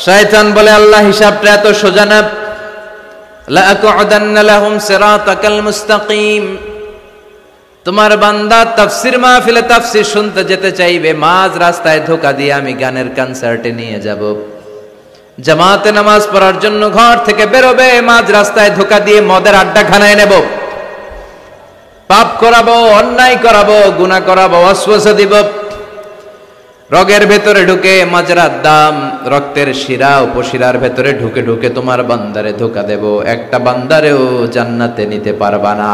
শয়তান বলে আল্লাহ হিসাবটা এত সোজা না। লা আকুদান্না লাহুম সিরাতাকাল মুস্তাকিম। তোমার বান্দা তাফসীর মাহফিলে তাফসীর শুনতে যেতে চাইবে, মাঝ রাস্তায় ধোঁকা দিয়ে আমি গানের কনসার্টে নিয়ে যাব। জামাতে নামাজ পড়ার জন্য ঘর থেকে বেরোবে, মাঝ রাস্তায় ধোঁকা দিয়ে মদের আড্ডাখানায় নেব, পাপ করাবো, অন্যায় করাবো, গুনাহ করাবো, ওয়াসওয়াসা দিব। রগের ভেতরে ঢুকে মাজরার দাম, রক্তের শিরা উপশিরার ভেতরে ঢুকে ঢুকে তোমার বান্দারে ধোঁকা দেব, একটা বান্দারেও জান্নাতে নিতে পারবা না।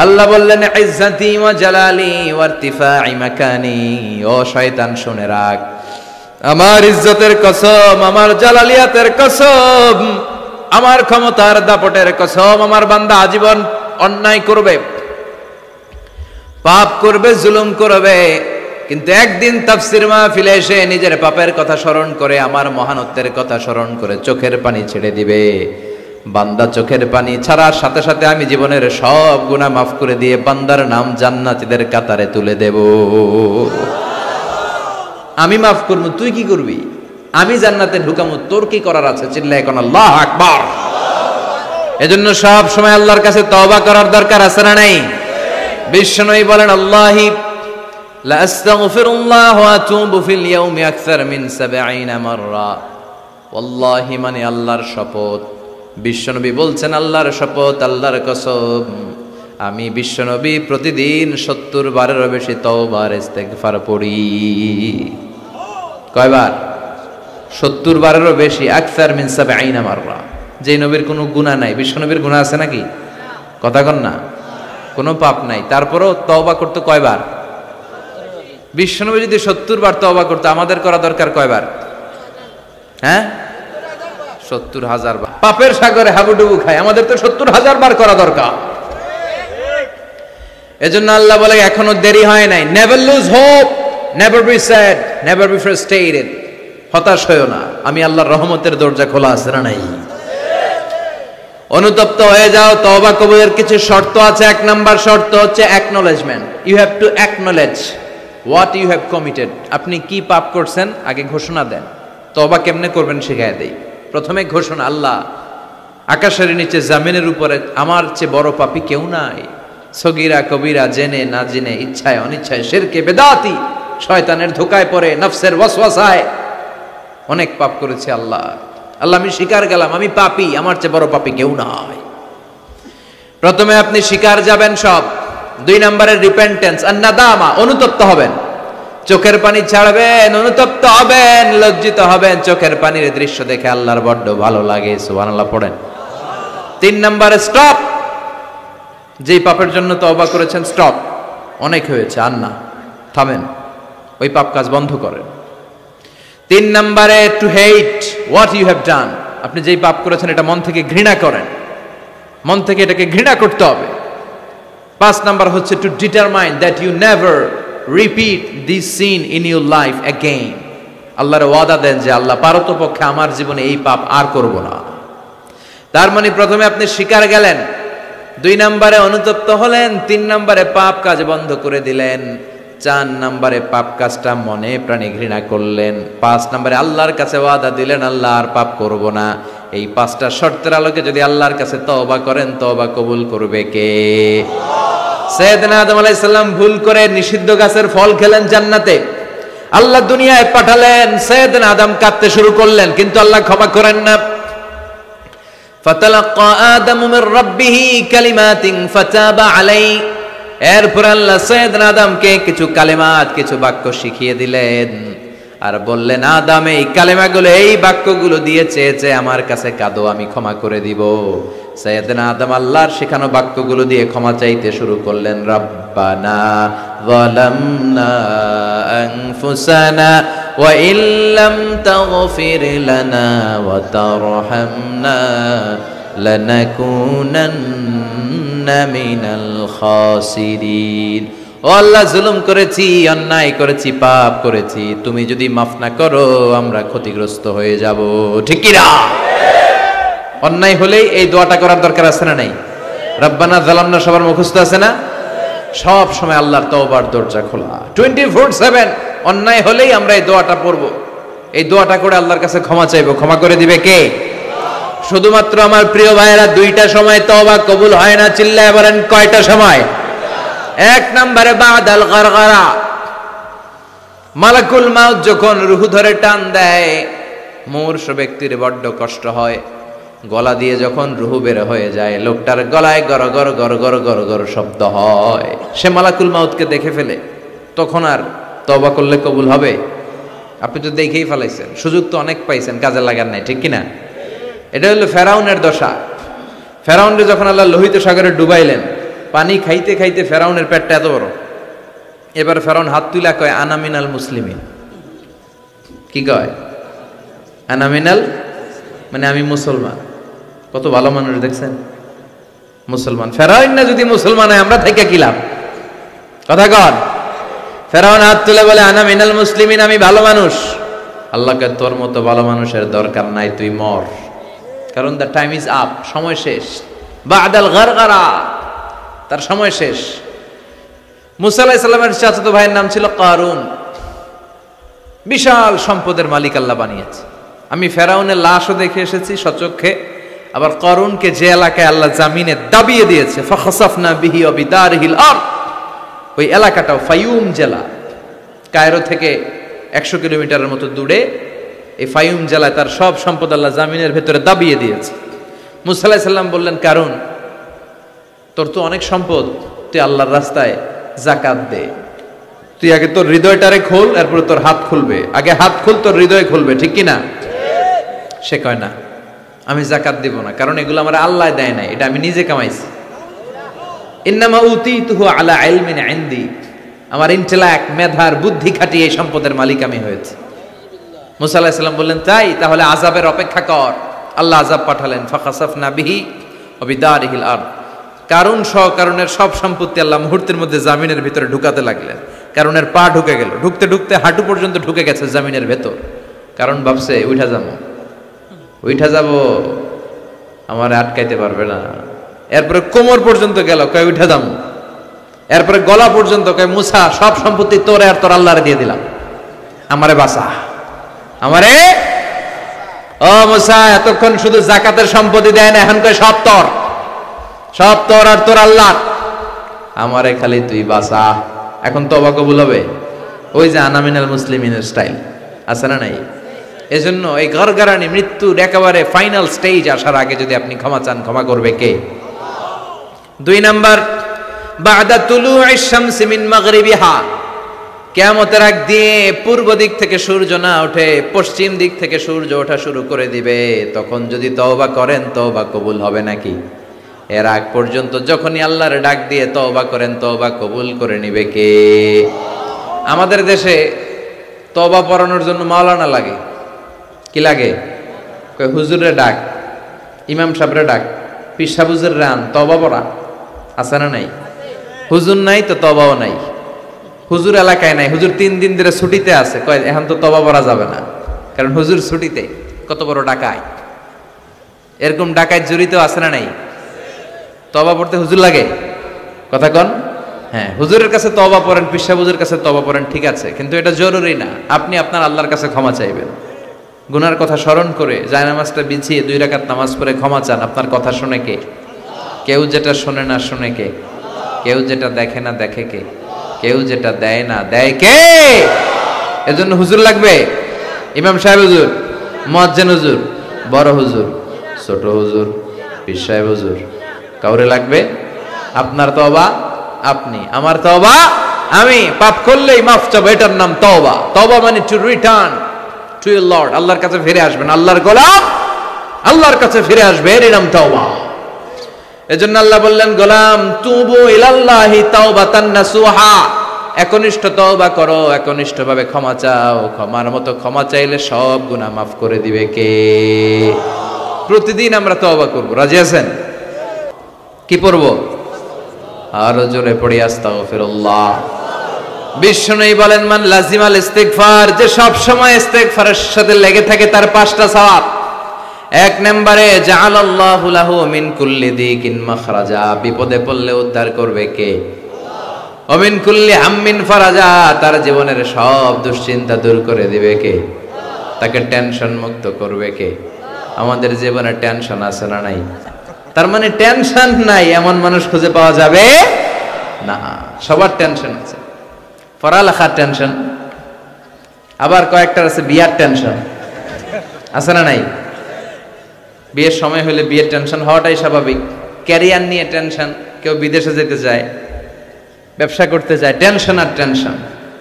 আল্লাহ বললেন ইজ্জতি ওয়া জালালি ওয়া ইরতিফা'i মাকানি। ও শয়তান শুনে রাখ, আমার ইজ্জতের কসম, আমার জালালিয়াতের কসম, আমার ক্ষমতার দাপটের কসম, আমার বান্দা আজীবন অন্যায় করবে, পাপ করবে, জুলুম করবে, কিন্তু একদিন তাফসীর মাহফিলে এসে নিজের পাপের কথা স্মরণ করে, আমার মহানত্বের কথা স্মরণ করে চোখের পানি ছেড়ে দিবে। বান্দা চোখের পানি ছাড়ার সাথে সাথে আমি জীবনের সব গুনাহ মাফ করে দিয়ে বান্দার নাম জান্নাতীদের কাতারে তুলে দেব। আমি মাফ করবো, তুই কি করবি? আমি জান্নাতে ঢুকামু, তোর কি করার আছে? চিল্লায় কোন আল্লাহু আকবার। এজন্য সব সময় আল্লাহর কাছে তওবা করার দরকার আছে না নাই? বিশ্বনবী বলেন আল্লাহি লা আস্তাগফিরুল্লাহ ওয়া আতুবু ফিল ইয়াউমি আকসার মিন ৭০ মাররা। ওয়াল্লাহি মানে আল্লাহর শপথ, বিশ্বনবী বলছেন আল্লাহর শপথ, আল্লাহর কসম, আমি বিশ্বনবী প্রতিদিন ৭০ বারেরও বেশি তওবা আর ইস্তেগফার পড়ি। কয়বার? ৭০ বারেরও বেশি। আকসার মিন ৭০ মাররা। যে নবীর কোনো গুনাহ নাই, বিশ্বনবীর গুনাহ আছে নাকি? কথা কন না, কোনো পাপ নাই, তারপরেও তওবা করতে কয়বার? বিশ্বনবী যদি ৭০ বার তওবা করতে, আমাদের করা দরকার কয়বার? হ্যাঁ, ৭০,০০০ বার। পাপের সাগরে হাবুডুবু খায়, আমাদের তো ৭০,০০০ বার করা দরকার। এজন্য আল্লাহ বলে এখনো দেরি হয় নাই। Never lose hope, never be sad, never be frustrated. হতাশ হয়ো না, আমি আল্লাহর রহমতের দরজা খোলা আছে না নাই? অনুতপ্ত হয়ে যাও। তওবা কবুলের কিছু শর্ত আছে। ১ নাম্বার শর্ত হচ্ছে acknowledgement. You have to acknowledge what you have committed. আপনি কি পাপ করছেন আগে ঘোষণা দেন। তওবা কেমনে করবেন শিখায় দেই। প্রথমে ঘোষণা, আল্লাহ আকাশের নিচে জামিনের উপরে আমার চেয়ে বড় পাপী কেউ নাই। সগীরা কবিরা, জেনে না জেনে, ইচ্ছায় অনিচ্ছায়, শিরকে বেদাতি, শয়তানের ধোকায় পড়ে, নফসের ওয়াসওয়াসায় অনেক পাপ করেছি। আল্লাহ আল্লাহ আমি স্বীকার গেলাম, আমি পাপী, আমার চেয়ে বড় পাপী কেউ নাই। প্রথমে আপনি স্বীকার যাবেন সব। ২ নম্বরে রিপেন্টেন্স আর নাদামা, অনুতপ্ত হবেন, চোখের পানি ছাড়বেন, অনুতপ্ত হবেন, লজ্জিত হবেন। চোখের পানির দৃশ্য দেখে আল্লাহর বড্ড ভালো লাগে, সুবহানাল্লাহ পড়েন। ৩ নম্বরে স্টপ। যেই পাপের জন্য তওবা করেছেন স্টপ, অনেক হয়েছে, আর না, থামেন, ওই পাপ কাজ বন্ধ করেন। ৩ নম্বরে to hate what you have done. আপনি যেই পাপ করেছেন এটা মন থেকে ঘৃণা করেন, মন থেকে এটাকে ঘৃণা করতে হবে। ৫ নাম্বার হচ্ছে to determine that you never repeat this sin in your life again. আল্লাহর ওয়াদা দেন যে আল্লাহ পারতপক্ষে আমার জীবনে এই পাপ আর করব না। তার মানে প্রথমে আপনি স্বীকার গেলেন, ২ নম্বরে অনুতপ্ত হলেন, ৩ নম্বরে পাপ কাজ বন্ধ করে দিলেন, ৪ নম্বরে পাপ কাজটা মনে প্রাণে ঘৃণা করলেন, ৫ নম্বরে আল্লাহর কাছে ওয়াদা দিলেন আল্লাহ আর পাপ করব না। এই ৫টা শর্তের আলোকে যদি আল্লাহর কাছে তওবা করেন, তওবা কবুল করবে কে? সাইয়েদনা আদম আলাইহিস সালাম ভুল করে নিষিদ্ধ গাছের ফল খেলেন জান্নাতে। আল্লাহ দুনিয়ায় পাঠালেন, সাইয়েদনা আদম কাঁদতে শুরু করলেন, কিন্তু আল্লাহ ক্ষমা করেন না। ফাতালাক্কা আদম মির রাব্বিহি কালিমাতিন ফাতাবা আলাইহি। এরপর আল্লাহ সাইয়েদনা আদমকে কিছু কালেমাত, কিছু বাক্য শিখিয়ে দিলেন আর বললেন, আদম এই কালেমাগুলো, এই বাক্যগুলো দিয়ে চেয়েছে আমার কাছে কাঁদো, আমি ক্ষমা করে দিব। সাইয়েদনা আদম আল্লাহর শেখানো বাক্যগুলো দিয়ে ক্ষমা চাইতে শুরু করলেন। রব্বানা যালামনা আনফুসানা ওয়া ইল্লাম তাগফির লানা ওয়া তারহামনা লানাকুনান্না মিনাল খাসিরিন। ও আল্লাহ, জুলুম করেছি, অন্যায় করেছি, পাপ করেছি, তুমি যদি মাফ না করো আমরা ক্ষতিগ্রস্ত হয়ে যাব। ঠিক কি না? অন্যায় হলেই এই দোয়াটা করার দরকার আছে না নাই? রব্বানা যালামনা সবার মুখস্থ আছে না? সব সময় আল্লাহর তওবার দরজা খোলা, 24/7। অন্যায় হলেই আমরা এই দোয়াটা পড়ব। এই দোয়াটা করে আল্লাহর কাছে ক্ষমা চাইবো, ক্ষমা করে দিবে কে? শুধুমাত্র আমার প্রিয় ভাইয়েরা, দুইটা সময় তওবা কবুল হয় না, চিল্লায় বলেন কয়টা সময়? এক নম্বরে বাদাল গারগারা, মালাকুল মাউত যখন রূহ ধরে টান দেয়, মূর্ছ ব্যক্তির বড্ড কষ্ট হয়। গলা দিয়ে যখন রূহ বের হয়ে যায়, লোকটার গলায় গর গর গর গর গর গর শব্দ হয়, সে মালাকুল মাউতকে দেখে ফেলে। তখন আর তওবা করলে কবুল হবে? আপনি তো দেখেই ফেলাইছেন, সুযোগ তো অনেক পাইছেন, কাজে লাগার নাই, ঠিক কিনা? এটা হলো ফেরাউনের দশা। ফেরাউনরে যখন আল্লাহ লোহিত সাগরে ডুবাইলেন, পানি খাইতে খাইতে ফেরাউনের পেটটা এত বড়। এবার ফেরাউন হাত তুলা কয় আনা মিনাল মুসলিমিন। কি কয়? আনা মিনাল, মানে আমি মুসলমান। কত ভালো মানুষ দেখছেন, মুসলমান। ফেরাউন না যদি মুসলমান হয়, আমরা থেকে কি লাভ? কথা কন। ফেরাউন হাত তুলে বলে আনা মিনাল মুসলিমিন, আমি ভালো মানুষ। আল্লাহকে তোর মতো ভালো মানুষের দরকার নাই, তুই মর। কারণ দ্য টাইম ইজ আপ, সময় শেষ। বাদাল গারগারা, তার সময় শেষ। মুসা আলাইহিস সালামের চাচাতো ভাইয়ের নাম ছিল কারুন। বিশাল সম্পদের মালিক আল্লাহ বানিয়েছে। আমি ফেরাউনের লাশও দেখে এসেছি সচক্ষে। আবার কারুনকে যে এলাকায় আল্লাহ জামিনে দাবিয়ে দিয়েছে, ফাখাসাফনা বিহি ওয়া বিদারিহিল আরদ, ওই এলাকাটাও ফায়ুম জেলা, কায়রো থেকে 100 কিলোমিটারের মতো দূরে। এই ফায়ুম জেলায় তার সব সম্পদ আল্লাহ জামিনের ভেতরে দাবিয়ে দিয়েছে। মুসা আলাইহিস সালাম বললেন, কারুন তোর তো অনেক সম্পদ, তুই আল্লাহর রাস্তায় যাকাত দে। তুই আগে তোর হৃদয়টারে খোল, এরপরে তোর হাত খুলবে। আগে হাত খুল, তোর হৃদয় খুলবে, ঠিক কিনা? সে কয় না, আমি যাকাত দিব না, কারণ এগুলো আমার আল্লাহ দেয় নাই, এটা আমি নিজে কামাইছি। ইন্নামা উতীতুহু আলা ইলমিন ইনদি, আমার ইন্টেলেক্ট, মেধার বুদ্ধি খাটিয়ে এই সম্পদের মালিক আমি হয়েছি। মুসা আলাইহিস সালাম বললেন, তাই তাহলে আযাবের অপেক্ষা কর। আল্লাহ আযাব পাঠালেন, ফাখাসাফনা বিহি ওয়া বিদারিহিল আরদ। কারণ কারণের সব সম্পত্তি আল্লাহ মুহূর্তের মধ্যে জামিনের ভিতরে ঢুকাতে লাগলেন। কারণের পা ঢুকে গেল, ঢুকতে ঢুকতে হাঁটু পর্যন্ত ঢুকে গেছে জামিনের ভেতর। কারণ ভাবছে উঠা যাবো, আমার আটকাইতে পারবে না। এরপরে কোমর পর্যন্ত গেল, কয় উঠা যাবো। এরপরে গলা পর্যন্ত কয়, মুসা সব সম্পত্তি তোরে আর তোর আল্লাহরে দিয়ে দিলাম, আমারে বাঁচা, আমারে। ও মুসা, এতক্ষণ শুধু যাকাতের সম্পত্তি দেয় না, এখন কয় সব তোর, সব তোর আর তোর আল্লাহ, আমারে খালি তুই বাঁচা। এখন তওবা কবুল হবে? ওই যে আনা মিনাল মুসলিমিনের স্টাইল আছে না নাই? এজন্য এই গরগরানি মৃত্যুর একেবারে ফাইনাল স্টেজ আসার আগে যদি আপনি ক্ষমা চান, ক্ষমা করবে কে? 2 নাম্বার, বাদা তুলুইশ শামসি মিন মাগরিবিহা, কিয়ামতের আগ দিয়ে পূর্ব দিক থেকে সূর্য না ওঠে, পশ্চিম দিক থেকে সূর্য ওঠা শুরু করে দিবে। তখন যদি তওবা করেন, তওবা কবুল হবে নাকি? এর আগ পর্যন্ত যখনই আল্লাহর ডাক দিয়ে তওবা করেন, তওবা কবুল করে নিবে কে? আমাদের দেশে তওবা পড়ানোর জন্য মাওলানা লাগে। কি লাগে? কই হুজুরে ডাক, ইমাম সাহেবরে ডাক, পীর সাহেব হুজুর রান তওবা পড়া আছে না নাই? হুজুর নাই তো তওবাও নাই। হুজুর এলাকায় নাই, হুজুর 3 দিন ধরে ছুটিতে আছে, কয় এখন তো তওবা পড়া যাবে না, কারণ হুজুর ছুটিতে। কত বড় ডাকায়! এরকম ডাকায় জড়িত আছে না নাই? তওবা পড়তে হুজুর লাগে? কথা কন। হ্যাঁ, হুজুরের কাছে তওবা পড়েন, পীর সাহেব হুজুরের কাছে তওবা পড়েন, ঠিক আছে, কিন্তু এটা জরুরি না। আপনি আপনার আল্লাহর কাছে ক্ষমা চাইবেন, গুনার কথা স্মরণ করে জায়নামাজটা বিছিয়ে 2 রাকাত নামাজ পড়ে ক্ষমা চান। আপনার কথা শুনে কে? কেউ যেটা শোনে না শুনে কে? কেউ যেটা দেখে না দেখে কে? কেউ যেটা দেয় না দেয় কে? এজন্য হুজুর লাগবে? ইমাম সাহেব হুজুর, মুয়াজ্জিন হুজুর, বড় হুজুর, ছোট হুজুর, পীর সাহেব হুজুর, কাউরে লাগবে? আপনার তওবা আপনি, আমার তওবা আমি। পাপ করলেই মাফ চাবো, এটার নাম তওবা। তওবা মানে to return to your Lord, আল্লাহর কাছে ফিরে আসবেন। আল্লাহর গোলাম আল্লাহর কাছে ফিরে আসবে, এর নাম তওবা। এজন্য আল্লাহ বললেন, গোলাম তুবু ইলাল্লাহি তাওবাতান নাসুহা, একনিষ্ঠ তওবা করো, একনিষ্ঠভাবে ক্ষমা চাও। ক্ষমার মতো ক্ষমা চাইলে সব গুনাহ মাফ করে দিবে কে? প্রতিদিন আমরা তওবা করব, রাজি আছেন? কি পড়ব? আরো জোরে পড়ি আস্তাগফিরুল্লাহ। বিশ্বনবী বলেন, মান লাজিমাল ইস্তিগফার, যে সব সময় ইস্তিগফারের সাথে লেগে থাকে, তার 5টা সওয়াব। 1 নম্বরে জাআলাল্লাহু লাহু মিন কুল্লি দিকিন মাখরাজা, বিপদে পড়লে উদ্ধার করবে কে? ওয়া মিন কুল্লি হাম্মিন ফারাজা, তার জীবনের সব দুশ্চিন্তা দূর করে দিবে কে? তাকে টেনশন মুক্ত করবে কে? আমাদের জীবনে টেনশন আছে না নাই? তার মানে টেনশন নাই এমন মানুষ খুঁজে পাওয়া যাবে না। সবার টেনশন আছে, পড়ালেখার টেনশন, আবার কয়েকটার আছে বিয়ার টেনশন, আছে না নাই? বিয়ের সময় হলে বিয়ের টেনশন হওয়াটাই স্বাভাবিক। ক্যারিয়ার নিয়ে টেনশন, কেউ বিদেশে যেতে চায়, ব্যবসা করতে চায়, টেনশন আর টেনশন,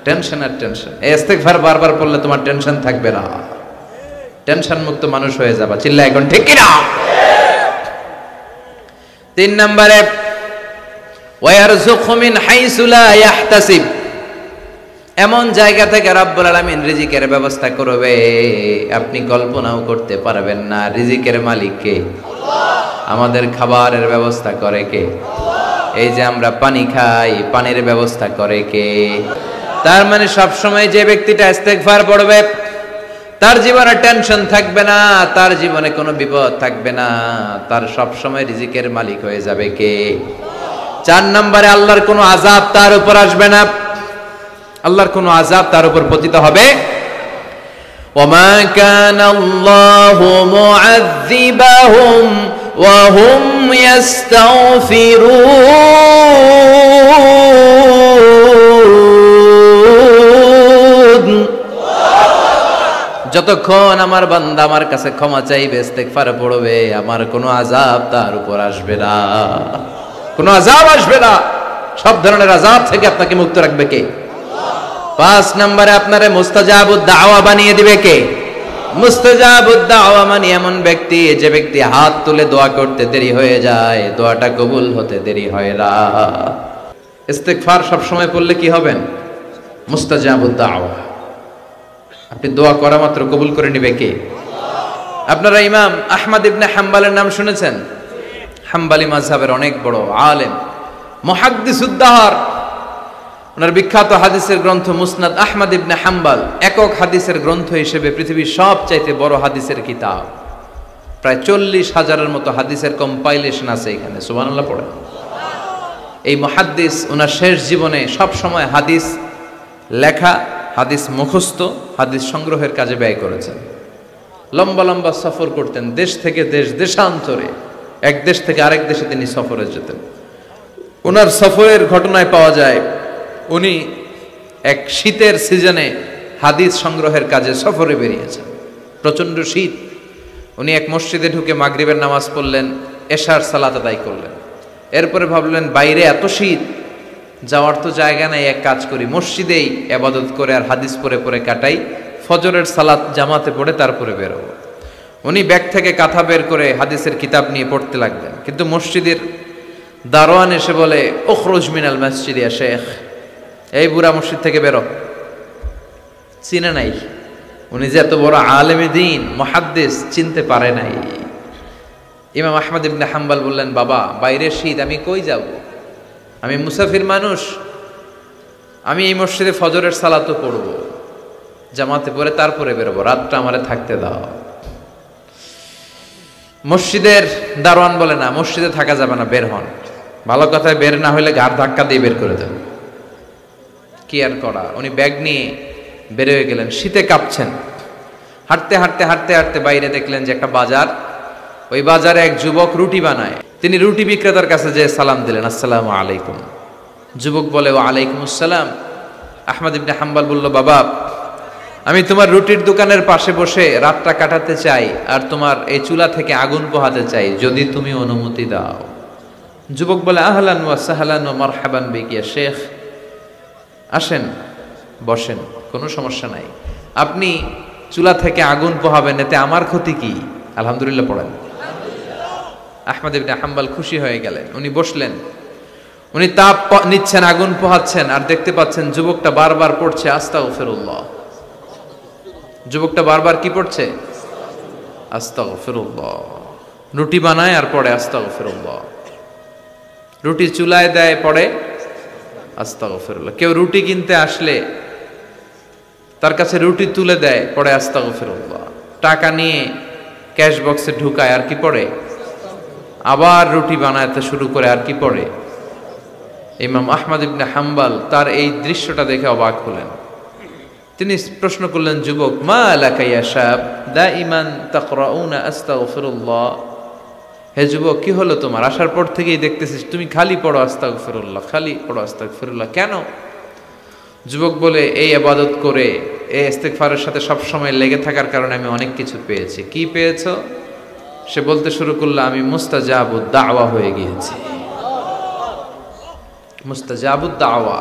টেনশন আর টেনশন। এই ইস্তিগফার বারবার পড়লে তোমার টেনশন থাকবে না, টেনশন মুক্ত মানুষ হয়ে যাবা। চিল্লা এখন ঠিক কিনা? 3 নম্বরে ওয়ারযুকু মিন হাইসু লা ইয়াহতাসিব, এমন জায়গা থেকে রব্বুল আলামিন রিজিকের ব্যবস্থা করবে আপনি কল্পনাও করতে পারবেন না। রিজিকের মালিক কে? আল্লাহ। আমাদের খাবারের ব্যবস্থা করে কে? আল্লাহ। এই যে আমরা পানি খাই, পানির ব্যবস্থা করে কে? তার মানে সব সময় যে ব্যক্তিটা ইস্তিগফার পড়বে তার জীবনে টেনশন থাকবে না, তার জীবনে কোনো বিপদ থাকবে না, তার সব সময় রিজিকের মালিক হয়ে যাবে কে? 4 নম্বরে আল্লাহর কোনো আযাব তার উপর আসবে না, আল্লাহর কোনো আযাব তার উপর পতিত হবে। ওয়ামা কানাল্লাহু মুআযযিবাহুম ওয়া হুম ইস্তাগফিরুন, যতক্ষণ আমার বান্দা আমার কাছে ক্ষমা চাইবে, ইস্তিগফার পড়বে, আমার কোনো আযাব তার উপর আসবে না, কোনো আযাব আসবে না। সব ধরনের আযাব থেকে আপনাকে মুক্ত রাখবে কে? 5 নম্বরে আপনারে মুস্তাজাবুদ দাওয়া বানিয়ে দিবে কে? মুস্তাজাবুদ দাওয়া মানে এমন ব্যক্তি, যে ব্যক্তি হাত তুলে দোয়া করতে দেরি হয়ে যায়, দোয়াটা কবুল হতে দেরি হয় না। ইস্তিগফার সব সময় পড়লে কি হবেন? মুস্তাজাবুদ দাওয়া। আপনি দোয়া করা মাত্র কবুল করে নিবে কে? আপনারা ইমাম আহমদ ইবনে হাম্বলের নাম শুনেছেন? হাম্বলি মাযহাবের অনেক বড় আলেম, মুহাদ্দিসুদ দাহর। ওনার বিখ্যাত হাদিসের গ্রন্থ মুসনাদ আহমদ ইবনে হাম্বল একক হাদিসের গ্রন্থ হিসেবে পৃথিবীর সবচাইতে বড় হাদিসের কিতাব। প্রায় 40,000-এর মতো হাদিসের কম্পাইলেশন আছে এখানে। সুবহানাল্লাহ পড়ে। এই মুহাদ্দিস ওনার শেষ জীবনে সব সময় হাদিস লেখা, হাদিস মুখস্থ, হাদিস সংগ্রহের কাজে ব্যয় করেছেন। লম্বা লম্বা সফর করতেন, দেশ থেকে দেশ, দেশান্তরে, এক দেশ থেকে আরেক দেশে তিনি সফরে যেতেন। ওনার সফরের ঘটনায় পাওয়া যায় উনি এক শীতের সিজনে হাদিস সংগ্রহের কাজে সফরে বেরিয়েছেন। প্রচন্ড শীত। উনি এক মসজিদে ঢুকে মাগরিবের নামাজ পড়লেন, এশার সালাত আদায় করলেন। এরপরে ভাবলেন বাইরে এত শীত, যাওয়ার তো জায়গা নাই, এক কাজ করি মসজিদেই ইবাদত করে আর হাদিস পড়ে পড়ে কাটাই, ফজরের সালাত জামাতে পড়ে তারপরে বেরোবো। উনি ব্যাগ থেকে কাঁথা বের করে হাদিসের কিতাব নিয়ে পড়তে লাগলেন। কিন্তু মসজিদের দারোয়ান এসে বলে, উখরুজ মিনাল মসজিদ ইয়া শেখ, এই বুড়া মসজিদ থেকে বেরো। চিনে নাই, উনি যে এত বড় আলেমে দ্বীন মুহাদ্দিস, চিনতে পারে নাই। ইমাম আহমদ ইবনে হাম্বল বললেন, বাবা বাইরে শীত, আমি কই যাব? আমি মুসাফির মানুষ, আমি এই মসজিদে ফজরের সালাতও পড়ব, জামাতে পড়ে তারপরে বেরোবো, রাতটা আমারে থাকতে দাও। মসজিদের দারোয়ান বলে, না মসজিদে থাকা যাবে না, বের হন। ভালো কথায় বের না হইলে ঘাড় ধাক্কা দিয়ে বের করে দেন। কি আর করা, উনি ব্যাগ নিয়ে বের হয়ে গেলেন। শীতে কাঁপছেন। হাঁটতে হাঁটতে হাঁটতে হাঁটতে বাইরে দেখলেন যে একটা বাজার, ওই বাজারে এক যুবক রুটি বানায়। তিনি রুটি বিক্রেতার কাছে যেয়ে সালাম দিলেন, আসসালামু আলাইকুম। যুবক বলে, ওয়া আলাইকুম আসসালাম। আহমদ ইবনে হাম্বল বলল, বাবা আমি তোমার রুটির দোকানের পাশে বসে রাতটা কাটাতে চাই, আর তোমার এই চুলা থেকে আগুন পোহাতে চাই, যদি তুমি অনুমতি দাও। যুবক বলে, আহলান ওয়া সাহলান ওয়া মারহাবান বিক ইয়া শেখ, আসেন বসেন, কোনো সমস্যা নাই। আপনি চুলা থেকে আগুন পোহাবেন, এতে আমার ক্ষতি কি? আলহামদুলিল্লাহ পড়েন। আহমদ ইবনে হাম্বল খুশি হয়ে গেলেন। উনি বসলেন, উনি তাপ নিচ্ছেন, আগুন পোহাচ্ছেন, আর দেখতে পাচ্ছেন যুবকটা বারবার পড়ছে আস্তাগফিরুল্লাহ। যুবকটা বারবার কি পড়ছে? আস্তাগফিরুল্লাহ। রুটি বানায় আর পড়ে আস্তাগফিরুল্লাহ। রুটি চুলায় দেয়, পড়ে আস্তাগফিরুল্লাহ। কেউ রুটি কিনতে আসলে তার কাছে রুটি তুলে দেয়, পড়ে আস্তাগফিরুল্লাহ। টাকা নিয়ে ক্যাশ বক্সে ঢুকায়, আর কি পড়ে? আবার রুটি বানাতে শুরু করে, আর কি পড়ে? ইমাম আহমদ ইবনে হাম্বল তার এই দৃশ্যটা দেখে অবাক হলেন। তিনি প্রশ্ন করলেন, যুবক, মা লাকা ইয়া শাব দাইমান তাকরাউনা আস্তাগফিরুল্লাহ। হে যুবক, কি হলো তোমার? আসার পর থেকেই দেখতেছিস তুমি খালি পড়ো আস্তাগফিরুল্লাহ, খালি পড়ো আস্তাগফিরুল্লাহ, কেন? যুবক বলে, এই ইবাদত করে, এই ইস্তিগফারের সাথে সব সময় লেগে থাকার কারণে আমি অনেক কিছু পেয়েছি। কি পেয়েছো? সে বলতে শুরু করলো, আমি মুস্তাজাবুদ দাওয়া হয়ে গিয়েছি। মুস্তাজাবুদ দাওয়া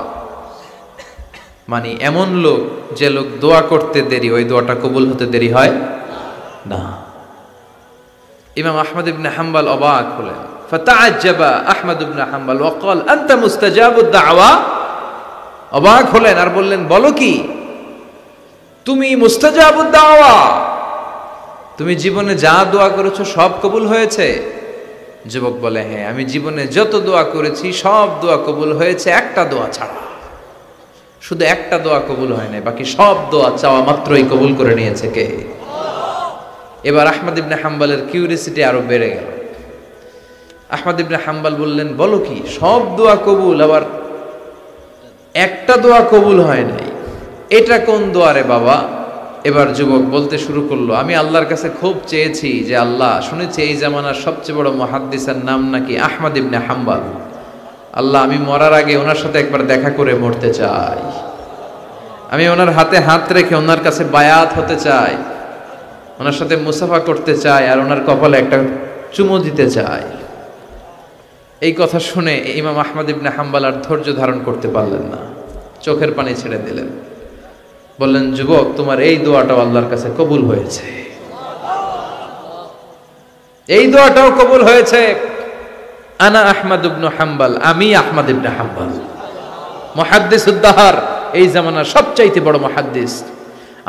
মানে এমন লোক, যে লোক দোয়া করতে দেরি, ওই দোয়াটা কবুল হতে দেরি হয় না। ইমাম আহমদ ইবনে হাম্বল অবাক হলেন। ফাতাআজ্জাবা আহমদ ইবনে হাম্বল ওয়া ক্বাল আনতা মুস্তাজাবুদ দাওয়া। অবাক হলেন আর বললেন, বলো কি, তুমি মুস্তাজাবুদ দাওয়া, তুমি জীবনে যা দোয়া করেছো সব কবুল হয়েছে? যুবক বলে, হ্যাঁ, আমি জীবনে যত দোয়া করেছি সব দোয়া কবুল হয়েছে, একটা দোয়া ছাড়া। শুধু একটা দোয়া কবুল হয় নাই, বাকি সব দোয়া চাওয়া মাত্রই কবুল করে নিয়েছে কে? এবার আহমদ ইবনে হাম্বলের কিউরিসিটি আরো বেড়ে গেল। আহমদ ইবনে হাম্বল বললেন, বলো কি, সব দোয়া কবুল, আবার একটা দোয়া কবুল হয় নাই, এটা কোন দোয়া রে বাবা? এবার যুবক বলতে শুরু করলো, আমি আল্লাহর কাছে খুব চেয়েছি যে আল্লাহ, শুনেছি এই জামানার সবচেয়ে বড় মুহাদ্দিসের নাম নাকি আহমদ ইবনে হাম্বল। আল্লাহ, আমি মরার আগে ওনার সাথে একবার দেখা করে মরতে চাই। আমি ওনার হাতে হাত রেখে ওনার কাছে বায়াত হতে চাই, ওনার সাথে মুসাফা করতে চাই, আর ওনার কপালে একটা চুমু দিতে চাই। এই কথা শুনে ইমাম আহমদ ইবনে হাম্বল আর ধৈর্য ধারণ করতে পারলেন না, চোখের পানি ছেড়ে দিলেন। বললেন, যুবক, তোমার এই দোয়াটাও আল্লাহর কাছে কবুল হয়েছে, এই দোয়াটাও কবুল হয়েছে। আনা আহমদ ইবনে হাম্বল, আমি আহমদ ইবনে হাম্বল, মুহাদ্দিসুদ দাহর, এই জামানার সবচাইতে বড় মুহাদ্দিস।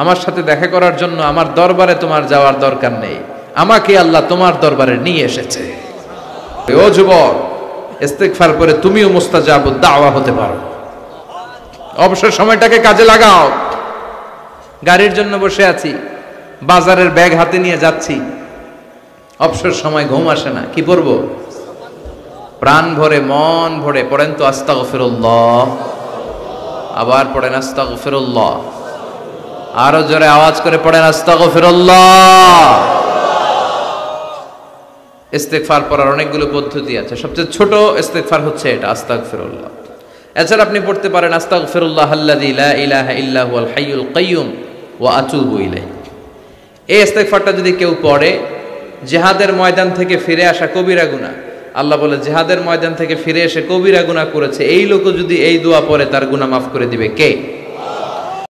আমার সাথে দেখা করার জন্য আমার দরবারে তোমার যাওয়ার দরকার নেই, আমাকে আল্লাহ তোমার দরবারে নিয়ে এসেছে। ও যুবক, ইস্তিগফার করে তুমিও মুস্তাজাবুদ দাওয়া হতে পারো। অবসর সময়টাকে কাজে লাগাও। গাড়ির জন্য বসে আছি, বাজারের ব্যাগ হাতে নিয়ে যাচ্ছি, অবসর সময় ঘুম আসে না, কি পড়বো? প্রাণ ভরে মন ভরে পড়েন তো আস্তাগফিরুল্লাহ, আবার পড়েন আস্তাগফিরুল্লাহ, আরো জোরে আওয়াজ করে পড়েন আস্তাগফিরুল্লাহ। ইস্তিগফার পড়ার অনেকগুলো পদ্ধতি আছে, সবচেয়ে ছোট ইস্তিগফার হচ্ছে এটা, আস্তাগফিরুল্লাহ। এছাড়া আপনি পড়তে পারেন আস্তাগফিরুল্লাহ আল্লাযী লা ইলাহা ইল্লা হুয়াল হাইয়ুল কাইয়্যুম ওয়া আতুবু ইলাইহি। এই ইস্তিগফারটা যদি কেউ পড়ে, জিহাদের ময়দান থেকে ফিরে আসা কবিরা গুনাহ, আল্লাহ বলে জিহাদের ময়দান থেকে ফিরে এসে কবিরা গুনাহ করেছে, এই লোকও যদি এই দোয়া পড়ে তার গুনাহ মাফ করে দিবে কে?